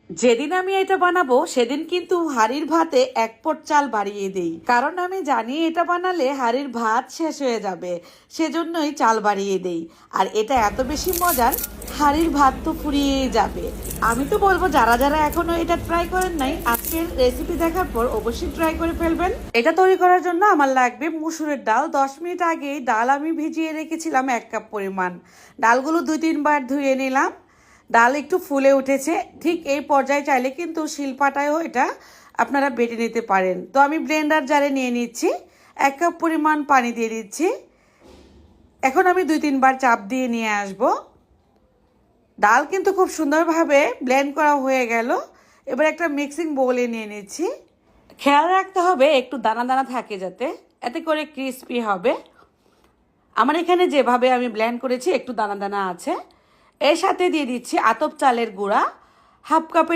যেদিন আমি এটা বানাবো সেদিন কিন্তু হাঁড়ির ভাতে 1 পট চাল বাড়িয়ে দেই, কারণ আমি জানি এটা বানালে হাঁড়ির ভাত শেষ হয়ে যাবে, সেজন্যই চাল বাড়িয়ে দেই। আর এটা এত বেশি মজার, হাঁড়ির ভাত তো ফুরিয়েই যাবে। আমি তো বলবো যারা যারা এখনো এটা ট্রাই করেন নাই, আজকের রেসিপি দেখার পর অবশ্যই ট্রাই করে ফেলবেন। এটা তৈরি করার জন্য আমার লাগবে মুসুরের ডাল। 10 মিনিট আগেই ডাল আমি ভিজিয়ে রেখেছিলাম 1 কাপ পরিমাণ। ডালগুলো 2-3 বার ধুয়ে নিলাম। ডাল একটু ফুলে উঠেছে, ঠিক এই পর্যায়ে চাইলে কিন্তু শিলপাটায়ও এটা আপনারা বেটে নিতে পারেন। তো আমি ব্লেন্ডার জারে নিয়ে নিচ্ছি, 1 কাপ পরিমাণ পানি দিয়ে দিচ্ছি। এখন আমি 2-3 বার চাপ দিয়ে নিয়ে আসব। ডাল কিন্তু খুব সুন্দরভাবে ব্লেন্ড করা হয়ে গেল। এবার একটা মিক্সিং বোলে নিয়ে নিচ্ছি। খেয়াল রাখতে হবে একটু দানা দানা থাকে যাতে, এতে করে ক্রিস্পি হবে। আমার এখানে যেভাবে আমি ব্লেন্ড করেছি একটু দানা দানা আছে। এর সাথে দিয়ে দিচ্ছি আতপ চালের গুঁড়া, 1/2 কাপের